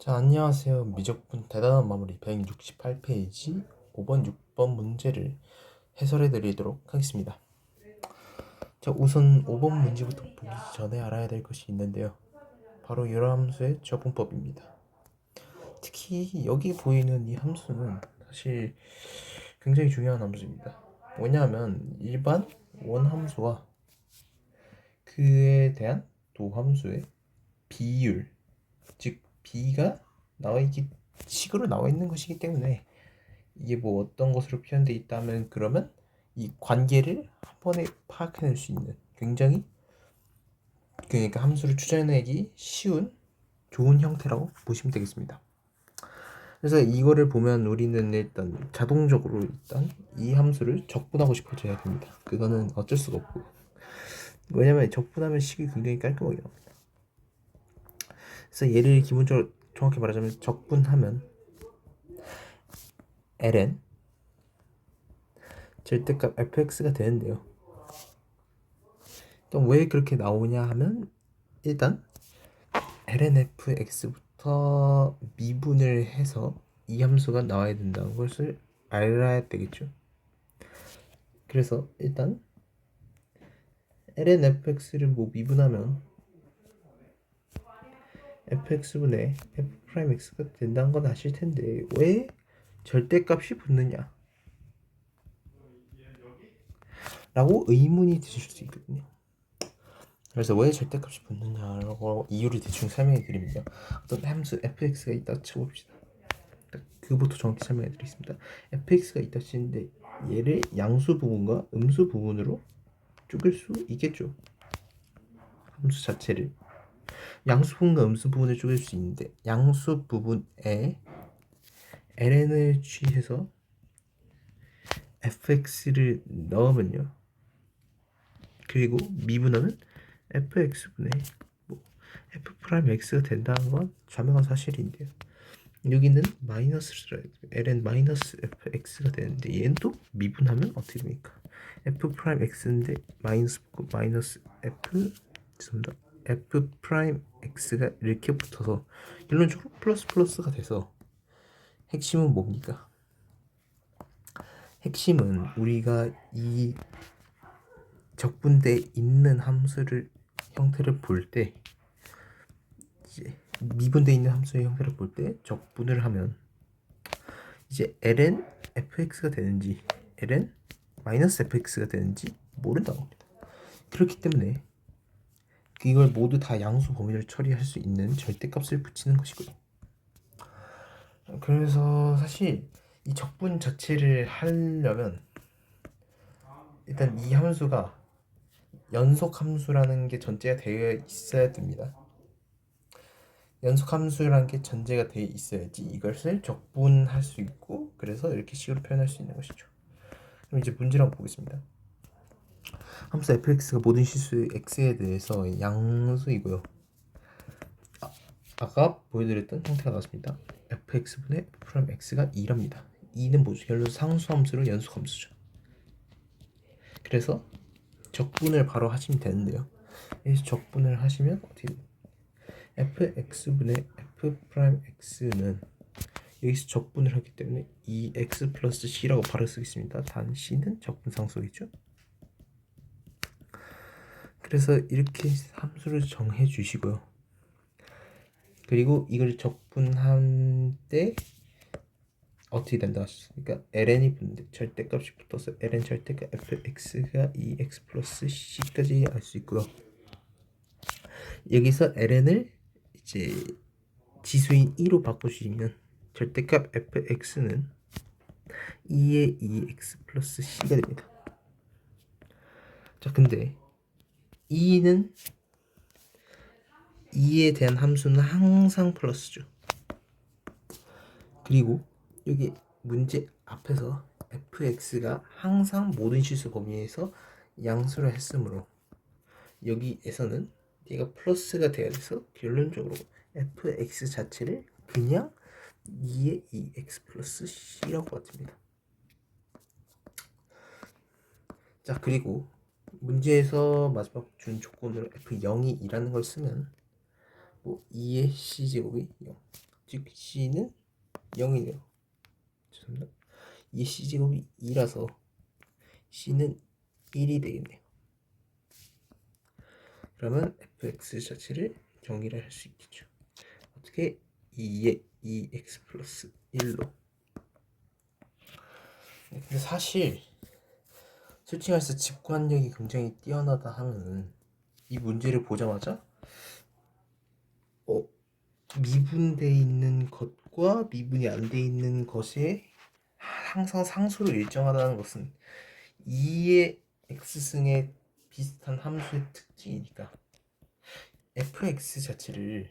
자, 안녕하세요. 미적분 대단한 마무리 168페이지 5번, 6번 문제를 해설해 드리도록 하겠습니다. 자, 우선 5번 문제부터 보기 전에 알아야 될 것이 있는데요. 바로 열함수의 적분법입니다. 특히 여기 보이는 이 함수는 사실 굉장히 중요한 함수입니다. 뭐냐면 일반 원함수와 그에 대한 도함수의 비율, 즉 b가 식으로 나와 있는 것이기 때문에 이게 뭐 어떤 것으로 표현되어 있다면 그러면 이 관계를 한 번에 파악해낼 수 있는 굉장히 그러니까 함수를 추정해내기 쉬운 좋은 형태라고 보시면 되겠습니다. 그래서 이거를 보면 우리는 일단 자동적으로 일단 이 함수를 적분하고 싶어져야 됩니다. 그거는 어쩔 수가 없고, 왜냐면 적분하면 식이 굉장히 깔끔하게 나옵니다. 그래서 얘를 기본적으로 정확히 말하자면 적분하면 ln 절대값 fx가 되는데요. 그럼 왜 그렇게 나오냐 하면 일단 ln fx부터 미분을 해서 이 함수가 나와야 된다는 것을 알아야 되겠죠. 그래서 일단 ln fx를 뭐 미분하면 fx분의 f'x가 된다는 건 아실 텐데 왜 절대값이 붙느냐 라고 의문이 드실 수 있거든요. 그래서 왜 절대값이 붙느냐라고 이유를 대충 설명해 드립니다. 어떤 함수 fx가 있다 쳐봅시다. 그부터 정확히 설명해 드리겠습니다. fx가 있다 치는데 얘를 양수 부분과 음수 부분으로 쪼갤 수 있겠죠. 함수 자체를 양수 부분과 음수 부분을 쪼갤 수 있는데 양수 부분에 ln을 취해서 fx를 넣으면요, 그리고 미분하면 fx분의 뭐 f'x가 된다는 건 자명한 사실인데요. 여기는 마이너스를 ln 마이너스 fx가 되는데 얘는 또 미분하면 어떻게 됩니까? f'x인데 마이너스 죄송합니다. f'x가 이렇게 붙어서 결론적으로 플러스가 돼서 핵심은 뭡니까? 핵심은 우리가 이 적분돼 있는 함수를 형태를 볼 때, 이제 미분돼 있는 함수의 형태를 볼 때 적분을 하면 이제 ln fx가 되는지 ln 마이너스 fx가 되는지 모른다고 합니다. 그렇기 때문에 이걸 모두 다 양수 범위를 처리할 수 있는 절대값을 붙이는 것이고요. 그래서 사실 이 적분 자체를 하려면 일단 이 함수가 연속 함수라는 게 전제가 되어 있어야 됩니다. 연속 함수라는 게 전제가 되어 있어야지 이것을 적분할 수 있고, 그래서 이렇게 식으로 표현할 수 있는 것이죠. 그럼 이제 문제를 한번 보겠습니다. 함수 fx가 모든 실수 x에 대해서 양수이고요. 아까 보여드렸던 형태가 나왔습니다. fx분의 f'x가 2랍니다. 2는 뭐죠? 결론 상수함수로 연속함수죠. 그래서 적분을 바로 하시면 되는데요. 여기서 적분을 하시면 어떻게 돼요? fx분의 f'x는 여기서 적분을 하기 때문에 2x 플러스 c라고 바로 쓰겠습니다. 단 c는 적분상수겠죠. 그래서 이렇게 함수를 정해 주시고요. 그리고 이걸 적분한 때 어떻게 된다 하셨으니까 ln이 붙는데 절대값이 붙어서 ln 절대값 fx가 2x 플러스 c까지 알 수 있고요. 여기서 ln을 이제 지수인 2로 바꿔주시면 절대값 fx는 2의 2x 플러스 c가 됩니다. 자, 근데 2는 2에 대한 함수는 항상 플러스죠. 그리고 여기 문제 앞에서 fx가 항상 모든 실수 범위에서 양수를 했으므로 여기에서는 얘가 플러스가 돼야 돼서 결론적으로 fx 자체를 그냥 2의 2x 플러스 c라고 같습니다. 자, 그리고 문제에서 마지막 준 조건으로 f0이 2라는 걸 쓰면 뭐 2의 c제곱이 0, 즉 c는 0이네요. 죄송합니다. 이 c제곱이 2라서 c는 1이 되겠네요. 그러면 fx 자체를 정의를 할 수 있겠죠. 어떻게? 2에 2x 플러스 1로. 근데 사실 솔직히 말해서 직관력이 굉장히 뛰어나다 하면은 이 문제를 보자마자 미분돼 있는 것과 미분이 안 돼 있는 것에 항상 상수로 일정하다는 것은 2의 x승의 비슷한 함수의 특징이니까 fx 자체를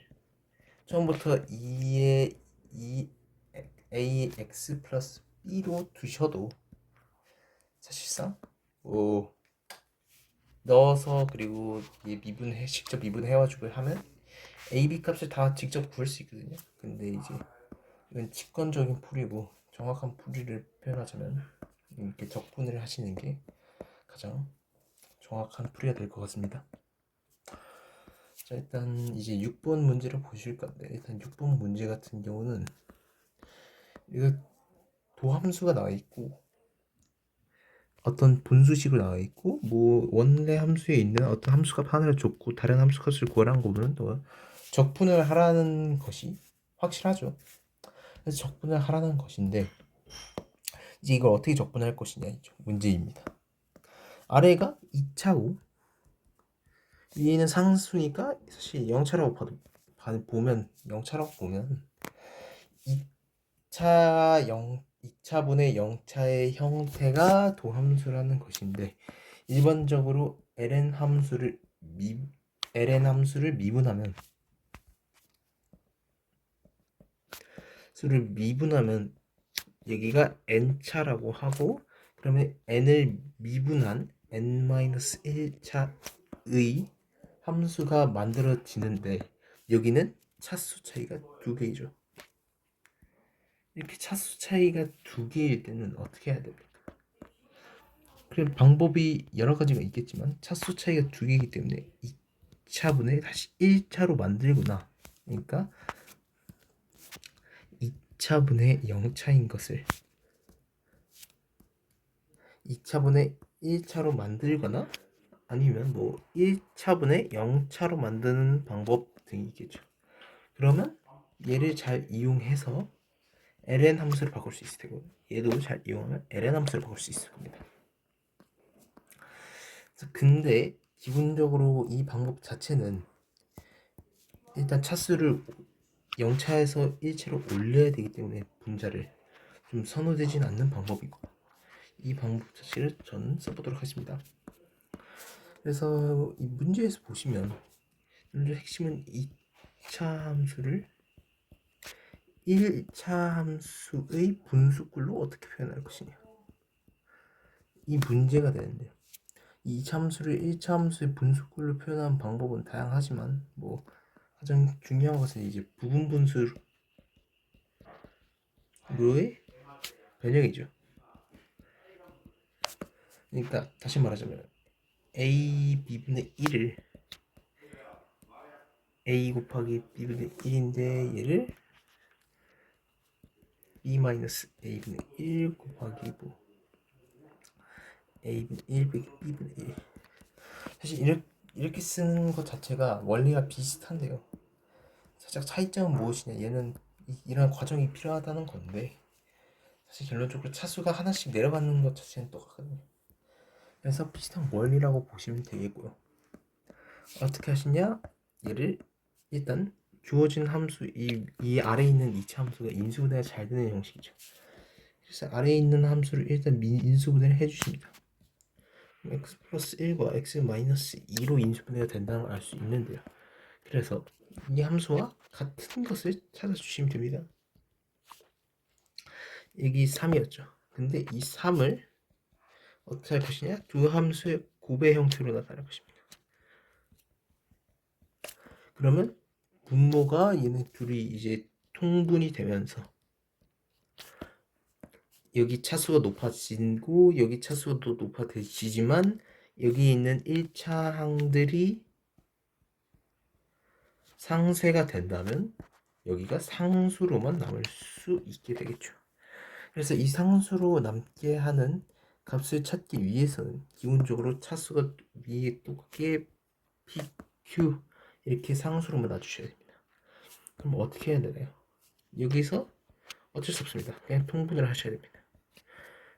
처음부터 2의 2ax 플러스 b로 두셔도 사실상 넣어서 그리고 직접 미분해가지고 하면 a, b 값을 다 직접 구할 수 있거든요. 근데 이제 이건 직관적인 풀이고 정확한 풀이를 표현하자면 이렇게 적분을 하시는 게 가장 정확한 풀이가 될 것 같습니다. 자, 일단 이제 6번 문제를 보실 건데, 일단 6번 문제 같은 경우는 이거 도함수가 나와 있고 어떤 분수식으로 나와 있고 뭐 원래 함수에 있는 어떤 함수값 하나를 줬고 다른 함수값을 구하라는 거 보면 또 적분을 하라는 것이 확실하죠. 그래서 적분을 하라는 것인데 이제 이걸 어떻게 적분할 것이냐 이죠 문제입니다. 아래가 2차고 위에는 상수니까 사실 0차라고 보면 0차라고 보면 2차분의 0차의 형태가 도함수라는 것인데 일반적으로 ln 함수를 미분하면 수를 미분하면 여기가 n차라고 하고 그러면 n을 미분한 n-1차의 함수가 만들어지는데 여기는 차수 차이가 2개이죠. 이렇게 차수 차이가 2개일 때는 어떻게 해야 됩니까? 그럼 방법이 여러 가지가 있겠지만 차수 차이가 2개이기 때문에 2차분을 다시 1차로 만들거나 그러니까 2차분의 0차인 것을 2차분의 1차로 만들거나 아니면 뭐 1차분의 0차로 만드는 방법 등이 있겠죠. 그러면 얘를 잘 이용해서 ln 함수를 바꿀 수 있을 테고 얘도 잘 이용하면 ln 함수를 바꿀 수 있을 겁니다. 근데 기본적으로 이 방법 자체는 일단 차수를 0차에서 1차로 올려야 되기 때문에 분자를 좀 선호되진 않는 방법이고 이 방법 자체를 저는 써보도록 하겠습니다. 그래서 이 문제에서 보시면 핵심은 2차 함수를 1차 함수의 분수꼴로 어떻게 표현할 것이냐 이 문제가 되는데요. 이 2차 함수를 1차 함수의 분수꼴로 표현하는 방법은 다양하지만 뭐 가장 중요한 것은 이제 부분 분수로의 변형이죠. 그러니까 다시 말하자면 a b분의 1을 a 곱하기 b분의 1인데 얘를 b-a분의 1 곱하기 뭐 a분의 1 빼기 b분의 1 사실 이렇게 쓰는 것 자체가 원리가 비슷한데요. 살짝 차이점은 무엇이냐 얘는 이런 과정이 필요하다는 건데 사실 결론적으로 차수가 하나씩 내려가는 것 자체는 똑같거든요. 그래서 비슷한 원리라고 보시면 되겠고요. 어떻게 하시냐 얘를 일단 주어진 함수 이 아래에 있는 2차 함수가 인수분해가 잘 되는 형식이죠. 그래서 아래에 있는 함수를 일단 인수분해를 해주십니다. x 플러스 1과 x 마이너스 2로 인수분해가 된다는 걸 알 수 있는데요. 그래서 이 함수와 같은 것을 찾아주시면 됩니다. 여기 3이었죠. 근데 이 3을 어떻게 할 것이냐? 두 함수의 곱의 형태로 나타낼 것입니다. 그러면 분모가 얘네 둘이 이제 통분이 되면서 여기 차수가 높아지고 여기 차수가 또 높아지지만 여기 있는 1차 항들이 상쇄가 된다면 여기가 상수로만 남을 수 있게 되겠죠. 그래서 이 상수로 남게 하는 값을 찾기 위해서는 기본적으로 차수가 위에 똑같게 PQ 이렇게 상수로만 놔주셔야 됩니다. 그럼 어떻게 해야 되나요? 여기서 어쩔 수 없습니다. 그냥 통분을 하셔야 됩니다.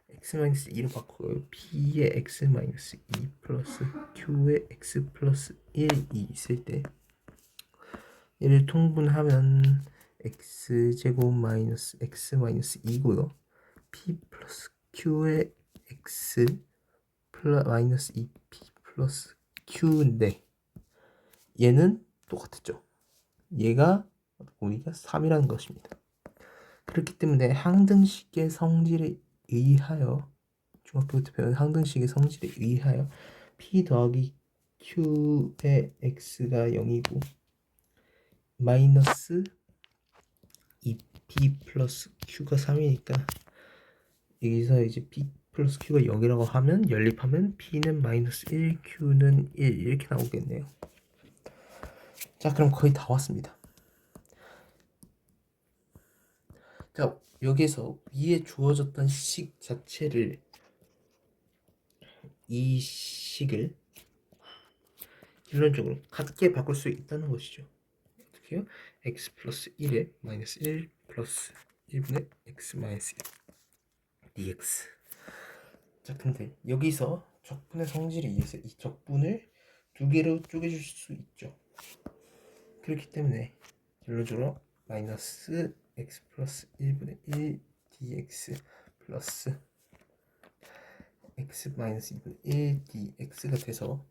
x-2로 바꾸고요. p의 x-2 플러스 q의 x 플러스 1이 있을 때 얘를 통분하면 x제곱 마이너스 x 마이너스 2고요. p 플러스 q의 x 마이너스 2p 플러스 q인데 얘는 똑같았죠. 얘가 우리가 3이라는 것입니다. 그렇기 때문에 항등식의 성질에 의하여 중학교 때 배운 항등식의 성질에 의하여 p 더하기 q의 x가 0이고 마이너스 2p 플러스 q가 3이니까 여기서 이제 p 플러스 q가 0이라고 하면 연립하면 p는 마이너스 1, q는 1 이렇게 나오겠네요. 자, 그럼 거의 다 왔습니다. 자, 여기서 위에 주어졌던 식 자체를 이 식을 결론적으로 같게 바꿀 수 있다는 것이죠. 어떻게 해요? x 플러스 1에 마이너스 1 플러스 1분의 x 마이너스 1 dx. 자, 근데 여기서 적분의 성질에 의해서 이 적분을 두 개로 쪼개줄 수 있죠. 그렇기 때문에 결론적으로 마이너스 x 플러스 1분의 1 dx 플러스 x 마이너스 2분의 1 dx가 돼서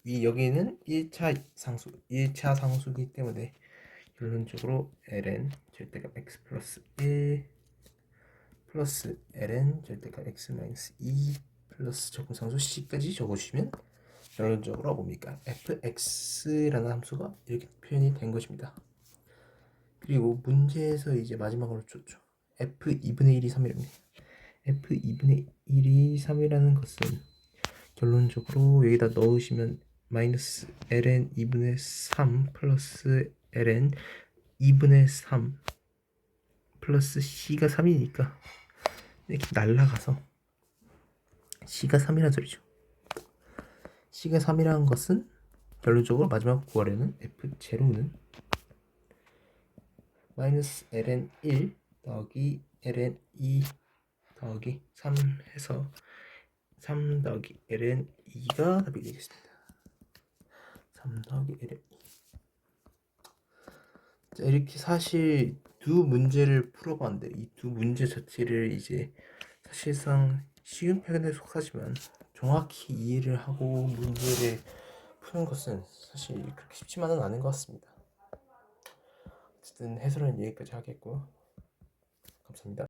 여기는 1차 상수이기 때문에 결론적으로 ln 절대값 x 플러스 1 플러스 ln 절대값 x 마이너스 2 플러스 적분상수 c까지 적어주시면 결론적으로 뭡니까? fx라는 함수가 이렇게 표현이 된 것입니다. 그리고 문제에서 이제 마지막으로 줬죠. f2분의 1이 3이랍니다. f2분의 1이 3이라는 것은 결론적으로 여기다 넣으시면 마이너스 ln 2분의 3 플러스 ln 2분의 3 플러스 c가 3이니까 이렇게 날라가서 c가 3이라는 소리죠. c가 3이라는 것은 결론적으로 마지막 구하려는 f0는 마이너스 ln 1 더하기 ln 2 더하기 3 해서 3 더하기 ln 2가 답이 되겠습니다. 3 더하기 ln 2. 자, 이렇게 사실 두 문제를 풀어봤는데 이 두 문제 자체를 이제 사실상 쉬운 표현에 속하지만 정확히 이해를 하고 문제를 푸는 것은 사실 그렇게 쉽지만은 않은 것 같습니다. 어쨌든 해설은 여기까지 하겠고요. 감사합니다.